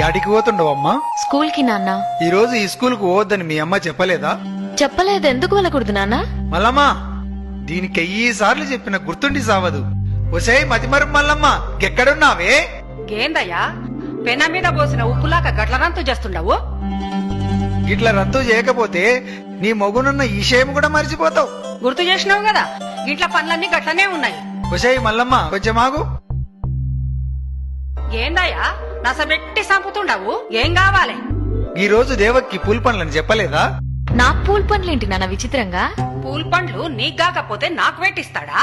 యాడికి పోతుండవమ్మా? స్కూల్ కి నాన్న. ఈ రోజు ఈ స్కూల్ కు పోవద్దని మీ అమ్మ చెప్పలేదా? చెప్పలేదు. ఎందుకు వెళ్ళకూడదు నాన్న? మల్లమ్మా, దీనికి 1000 సార్లు చెప్పిన గుర్తుండి సావదు. ఒసే మతిమరుపు మల్లమ్మ, ఎక్కడున్నావే? ఏందయ్యా పెన మీద పోసిన ఉప్పులాక గట్ల రంతు చేస్తుండవు? ఇట్లా రద్దు చేయకపోతే నీ మొగునున్న ఈ విషయం కూడా మర్చిపోతావు. గుర్తు చేసినావు కదా, ఇంట్లో పనులన్నీ గట్లనే ఉన్నాయి. ఒసే మల్లమ్మ, కొంచెం ఆగు. ఏందయ్యా నసబెట్టి సంపుతుండవు? ఏం కావాలి? ఈ రోజు దేవక్కి పూల్ పనులని చెప్పలేదా? నా పూల్ పనులేంటి నాన్న విచిత్రంగా? పూల్ పండ్లు నీకు కాకపోతే నాకు పెట్టిస్తాడా?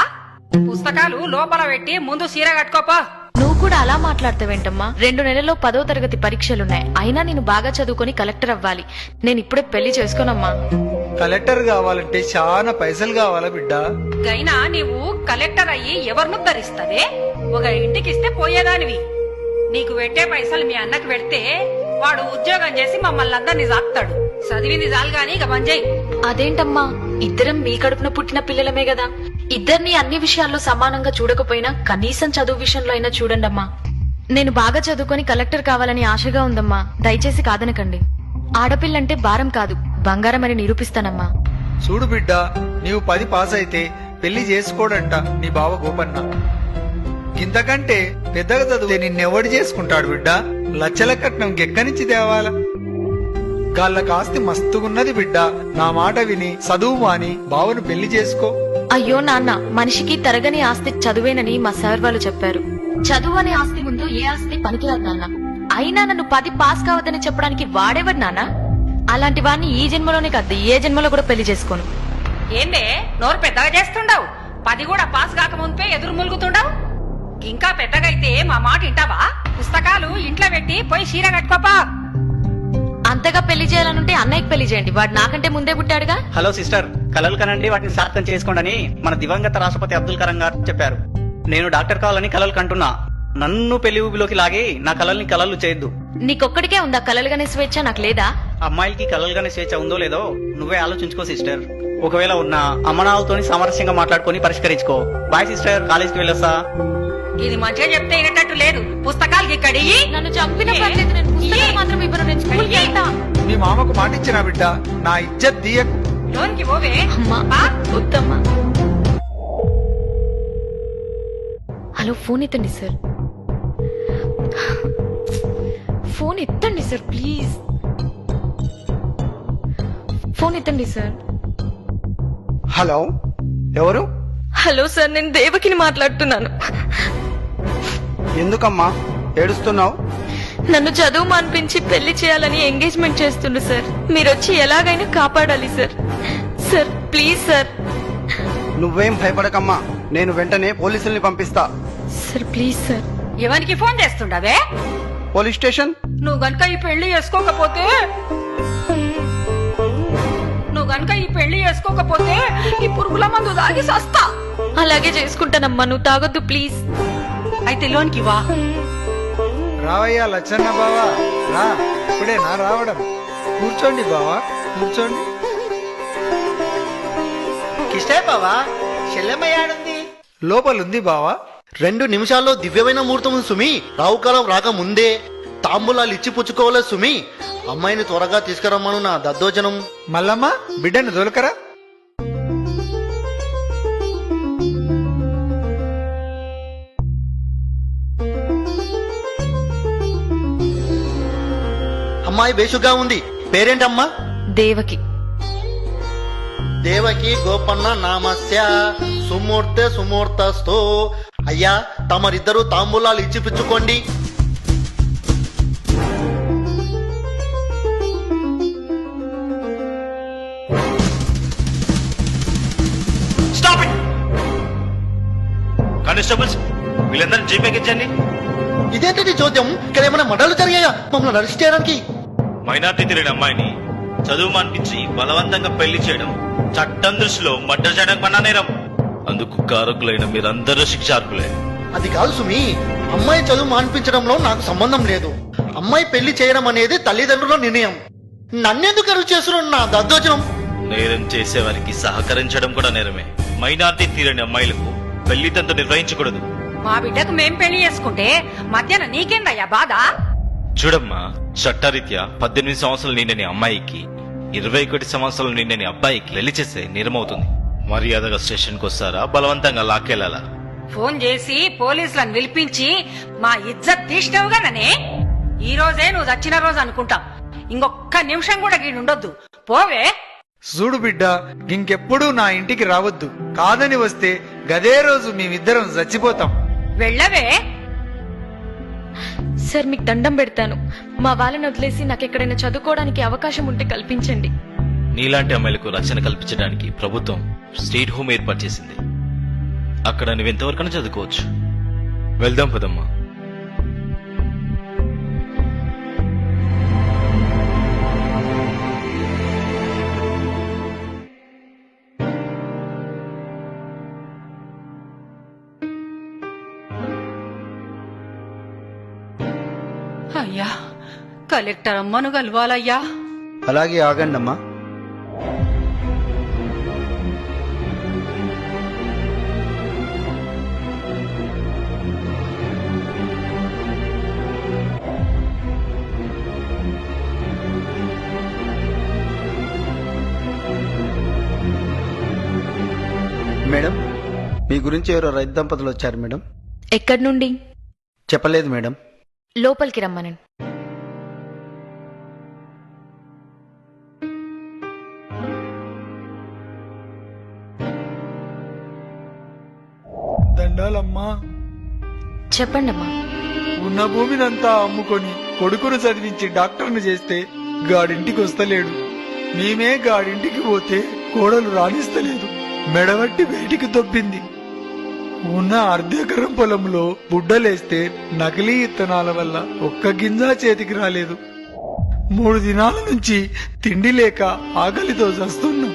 పుస్తకాలు లోపల పెట్టి ముందు సీర కట్టుకోపా. నువ్వు కూడా అలా మాట్లాడతావేంటమ్మా? 2 నెలల్లో 10వ తరగతి పరీక్షలున్నాయి. అయినా నేను బాగా చదువుకొని కలెక్టర్ అవ్వాలి. నేను ఇప్పుడే పెళ్లి చేసుకోనమ్మా. కలెక్టర్ కావాలంటే చాలా పైసలు కావాలా బిడ్డ? గైనా నీవు కలెక్టర్ అయ్యి ఎవరిను ధరిస్తావే? ఒక ఇంటికిస్తే పోయేదానివి. నీకు పెట్టే పైసలు మీ అన్నకు పెడితే వాడు ఉద్యోగం చేసి మమ్మల్ని అందరినీ సాక్తాడు. చదివింది చాలు గాని ఇక మంజయ్. అదేంటమ్మా, ఇద్దరం మీ కడుపున పుట్టిన పిల్లలమే కదా. ఇద్దరిని అన్ని విషయాల్లో సమానంగా చూడకపోయినా కనీసం చదువు విషయంలో అయినా చూడండమ్మా. నేను బాగా చదువుకొని కలెక్టర్ కావాలని ఆశగా ఉందమ్మా. దయచేసి కాదనకండి. ఆడపిల్లంటే భారం కాదు, బంగారం అని నిరూపిస్తానమ్మా. చూడు బిడ్డ, నీవు 10 పాస్ అయితే పెళ్లి చేసుకోడంట నీ బావ గోపన్న. ఇంతకంటే పెద్దగా చదివితే నిన్నెవడు చేసుకుంటాడు బిడ్డ? లచ్చల కట్నం ఎక్కడి తేవాలా? గాళ్ళకి ఆస్తి మస్తుగున్నది బిడ్డ. నా మాట విని చదువు మాని బావను పెళ్లి చేసుకో. అయ్యో నాన్న, మనిషికి తరగని ఆస్తి చదువేనని మా సార్ వాళ్ళు చెప్పారు. చదువు అనే ఆస్తి ముందు ఏ ఆస్తి పనికిరాదు నాన్న. అయినా నన్ను 10 పాస్ కావద్దని చెప్పడానికి వాడేవాడు నాన్న. అలాంటి వాడిని ఈ జన్మలోనే కాదు, ఏ జన్మలో కూడా పెళ్లి చేసుకోను. ఏందే నోరు పెద్దగా చేస్తుండవు? 10 కూడా పాస్ కాక ముందే ఎదురు ములుగుతుండవు. ఇంకా పెద్దగైతే మా మాట వింటావా? పుస్తకాలు ఇంట్లో పెట్టి పోయి చీర కట్టుకోపా. అంతగా పెళ్లి చేయాలనుంటే అన్నయ్యకి పెళ్లి చేయండి. వాడు నాకంటే ముందే పుట్టాడుగా. హలో సిస్టర్, కలలు కనండి, వాటిని సార్థం చేసుకోండి మన దివంగత రాష్ట్రపతి అబ్దుల్ కలాం గారు చెప్పారు. నేను డాక్టర్ కావాలని కలలు కంటున్నా. నన్ను పెళ్లి ఊబిలోకి లాగి నా కలల్ని కలలు చేయొద్దు. నీకొక్కడికే ఉందా కలలుగానే స్వేచ్ఛ? నాకు లేదా? అమ్మాయిలకి కలలుగానే స్వేచ్ఛ ఉందో లేదో నువ్వే ఆలోచించుకో సిస్టర్. ఒకవేళ ఉన్నా అమ్మనాలతోని సామరస్యంగా మాట్లాడుకొని పరిష్కరించుకో. బాయ్ సిస్టర్, కాలేజ్కి వెళ్ళొస్తా. ఇది మంచిగా చెప్తే వినేటట్టు లేదు. పుస్తకాలు ఇక్కడి నన్ను చంపిన పర్లేదు, నేను పుస్తకాలు మాత్రం ఇవ్వను. నేను స్కూల్కి వెళ్తా. మీ మామకు మాట ఇచ్చిన బిడ్డ, నా ఇజ్జత్ తీయకు. లోన్కి పోవే. అమ్మా, వద్దమ్మా. హలో, ఫోన్ ఎత్తండి సార్. ఫోన్ ఎత్తండి సార్, ప్లీజ్. ఫోన్ ఎత్తండి సార్. హలో, ఎవరు? హలో సార్, నేను దేవకిని మాట్లాడుతున్నాను. ఎందుకమ్మా ఏడుస్తున్నావు? నన్ను చదువు మానిపించి పెళ్లి చేయాలని ఎంగేజ్మెంట్ చేస్తుండు సార్. మీరొచ్చి ఎలాగైనా కాపాడాలి సార్. Sir please sir. నువ్వేం భయపడకమ్మా, నేను వెంటనే పోలీసుల్ని పంపిస్తా. Sir please sir. ఎవరికి ఫోన్ చేస్తుండవే? Police station. నువ్వు గనుక ఈ పెళ్లి చేసుకోకపోతే ఈ పురుగుల మందు తాగి సస్తా. అలాగే చేసుకుంటానమ్మా, నువ్వు తాగొద్దు ప్లీజ్. అయితే లోన్కి వా. రావయ్యా లచ్చన్న బావా, రా. ఇప్పుడేనా రావడం? కూర్చోండి బావా, కూర్చోండి. కిష్టే బావా, చెల్లెమ్మయ్యాడుంది. లోపలుంది బావా. 2 నిమిషాల్లో దివ్యమైన ముహూర్తం ఉంది సుమి. రావుకాలం రాక ముందే తాంబూలాలు ఇచ్చి పుచ్చుకోవాలి సుమి. అమ్మాయిని త్వరగా తీసుకురమ్మను నా దద్దోజనం. మల్లమ్మ, బిడ్డను దొలకరా. అమ్మాయి బేషుగా ఉంది. పేరేంటమ్మా? దేవకి. దేవకి గోపన్న నామస్య సుమూర్తె సుమూర్తస్తో. అయ్యా, తమరిద్దరూ తాంబూలాలు ఇచ్చి పుచ్చుకోండి. కానిస్టేబుల్స్, వీళ్ళందరినీ జీపేకి ఇచ్చండి. ఇదేంటి చోద్యం? ఇక్కడ ఏమైనా మర్డర్లు జరిగాయా మమ్మల్ని అరెస్ట్ చేయడానికి? మైనార్టీ తెలియని అమ్మాయిని చదువు మానిపించి బలవంతంగా పెళ్లి చేయడం చట్టం దృష్టిలో మర్డర్ చేయడం పన్నా నేరం. అందుకు కారకులైన మీరందరూ శిక్షార్కులే. అది కాదు సుమి, అమ్మాయి చదువు మానిపించడంలో నాకు సంబంధం లేదు. అమ్మాయి పెళ్లి చేయడం అనేది తల్లిదండ్రుల నిర్ణయం. నన్నెందుకు అరువు చేస్తున్నావు నా దద్దోజనం? నేరం చేసేవారికి సహకరించడం కూడా నేరమే. మైనార్టీ తీరని అమ్మాయిలకు పెళ్లి తంతు నిర్వహించకూడదు. మా బిడ్డకు మేం పెళ్లి చేసుకుంటే మధ్యాహ్నం నీకేందయ్యా బాధ? చూడమ్మా, చట్టరీత్యా 18 సంవత్సరాలు నిండని అమ్మాయికి 21 సంవత్సరాలు నిండని అబ్బాయికి పెళ్లి చేస్తే నేరమవుతుంది. మర్యాదగా స్టేషన్కి వస్తారా, బలవంతంగా లాక్కెళ్లాలా? ఫోన్ చేసి పోలీసులను పిలిపించి మా ఇజ్జత్ తీసినవుగానే. ఈ రోజే నువ్వు చచ్చిన రోజు అనుకుంటాం. ఇంకొక్క నిమిషం కూడా గీడుండొద్దు. పోవే. చూడు బిడ్డ, ఇంకెప్పుడు నా ఇంటికి రావద్దు. కాదని వస్తే గదే రోజు మేమిద్దరం చచ్చిపోతాం. వెళ్ళవే. సార్ మీకు దండం పెడతాను. మా వాళ్ళని వదిలేసి నాకు ఎక్కడైనా చదువుకోవడానికి అవకాశం ఉంటే కల్పించండి. నీలాంటి అమ్మాయిలకు రక్షణ కల్పించడానికి ప్రభుత్వం స్టేట్ హోమ్ ఏర్పాటు చేసింది. అక్కడ నువ్వెంతవరకైనా చదువుకోవచ్చు. వెళ్దాం పదమ్మా. అయ్యా, కలెక్టర్ అమ్మను కలవాలయ్యా. అలాగే ఆగండమ్మా. మేడం, మీ గురించి ఎవరో రైతు దంపతులు వచ్చారు మేడం. ఎక్కడి నుండి? చెప్పలేదు మేడం. లోపలికి రమ్మనండి. దండాలమ్మా. చెప్పండమ్మా. ఉన్న భూమినంతా అమ్ముకొని కొడుకును చదివించి డాక్టర్ను చేస్తే గాడింటికి వస్తలేడు. మేమే గాడింటికి పోతే కోడలు రాణిస్తలేదు. మెడవట్టి బయటికి దొబ్బింది. ఉన్న అర్ధెకరం పొలంలో బుడ్డలేస్తే నకిలీ ఇత్తనాల వల్ల ఒక్క గింజ చేతికి రాలేదు. 3 దినాల నుంచి తిండి లేక ఆకలితో చస్తున్నాం.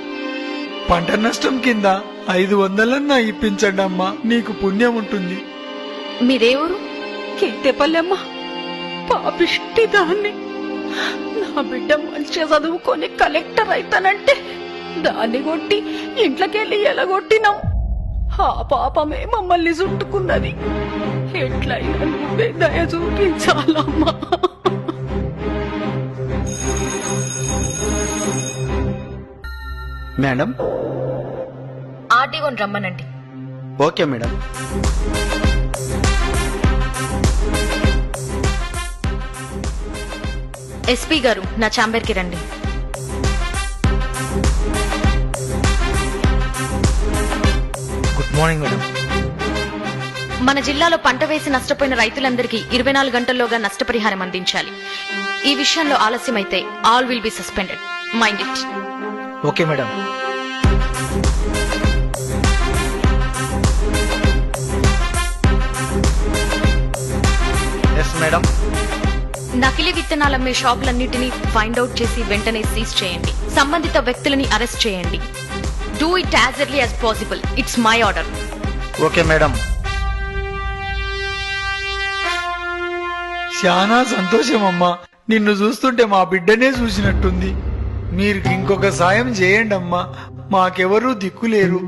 పంట నష్టం కింద 500 ఇప్పించండమ్మా, నీకు పుణ్యం ఉంటుంది. మీరేవరు? కేతేపల్లెమ్మ, పాపిష్టి దాన్ని. నా బిడ్డ మంచిగా చదువుకొని కలెక్టర్ అయితానంటే దాన్ని కొట్టి ఇంట్లోకెళ్ళి ఎలగొట్టినాం. ఆ పాపమే మమ్మల్ని చుట్టుకున్నది. ఎట్లయినా నువ్వే దయ చూపించాలమ్మా. మేడం. ఆర్డీఓని రమ్మనండి. Okay madam. ఎస్పీ గారు, నా ఛాంబర్కి రండి. Good morning madam. మన జిల్లాలో పంట వేసి నష్టపోయిన రైతులందరికీ 24 గంటల్లోగా నష్టపరిహారం అందించాలి. ఈ విషయంలో ఆలస్యమైతే all will be suspended. Mind it. Okay madam. Yes madam. నకిలీ విత్తనాలమ్మే షాపులన్నిటినీ ఫైండ్ అవుట్ చేసి వెంటనే సీజ్ చేయండి. సంబంధిత వ్యక్తులని అరెస్ట్ చేయండి. Do it as early as possible. It's my order. Okay madam. చాలా సంతోషం అమ్మా. నిన్ను చూస్తుంటే మా బిడ్డనే చూసినట్టుంది. మీరు ఇంకొక సాయం చేయండి అమ్మా. మాకెవరూ దిక్కులేరు.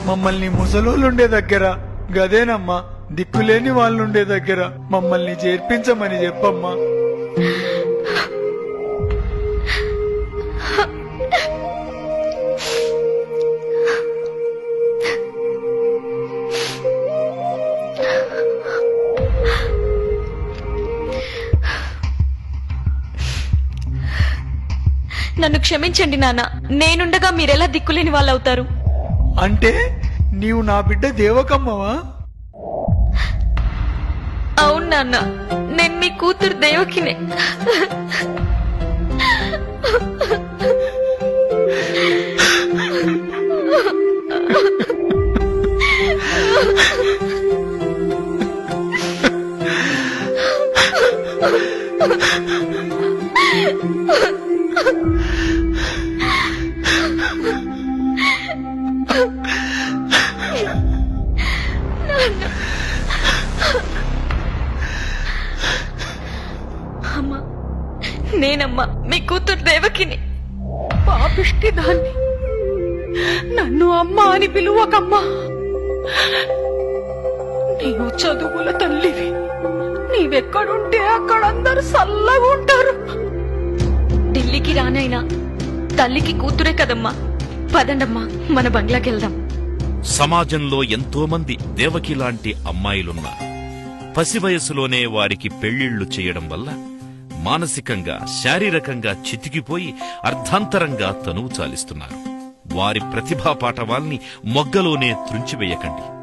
మమ్మల్ని ముసలోళ్ళుండే దగ్గర గదేనమ్మా, దిక్కులేని వాళ్ళుండే దగ్గర మమ్మల్ని చేర్పించమని చెప్పమ్మా. నన్ను క్షమించండి నాన్న. నేనుండగా మీరెలా దిక్కులేని వాళ్ళు అవుతారు? అంటే నీవు నా బిడ్డ దేవకమ్మవా? అవును నాన్న, నేను మీ కూతురు దేవకినే. అమ్మా, నేనమ్మా మీ కూతురు దేవకిని. పాపిష్టి దాన్ని. నన్ను అమ్మ అని పిలువకమ్మా. నీవు చదువుల తల్లివి. నీ నీవెక్కడుంటే అక్కడ అందరూ చల్లగా ఉంటారు. ఢిల్లీకి రానైనా తల్లికి కూతురే కదమ్మా. పదండమ్మా, మన బంగ్లాకి వెళ్దాం. సమాజంలో ఎంతో మంది దేవకి లాంటి అమ్మాయిలున్నారు. పసి వయసులోనే వారికి పెళ్లిళ్లు చేయడం వల్ల మానసికంగా శారీరకంగా చితికిపోయి అర్ధాంతరంగా తనువు చాలిస్తున్నారు. వారి ప్రతిభా పాటవాల్ని మొగ్గలోనే త్రుంచివేయకండి.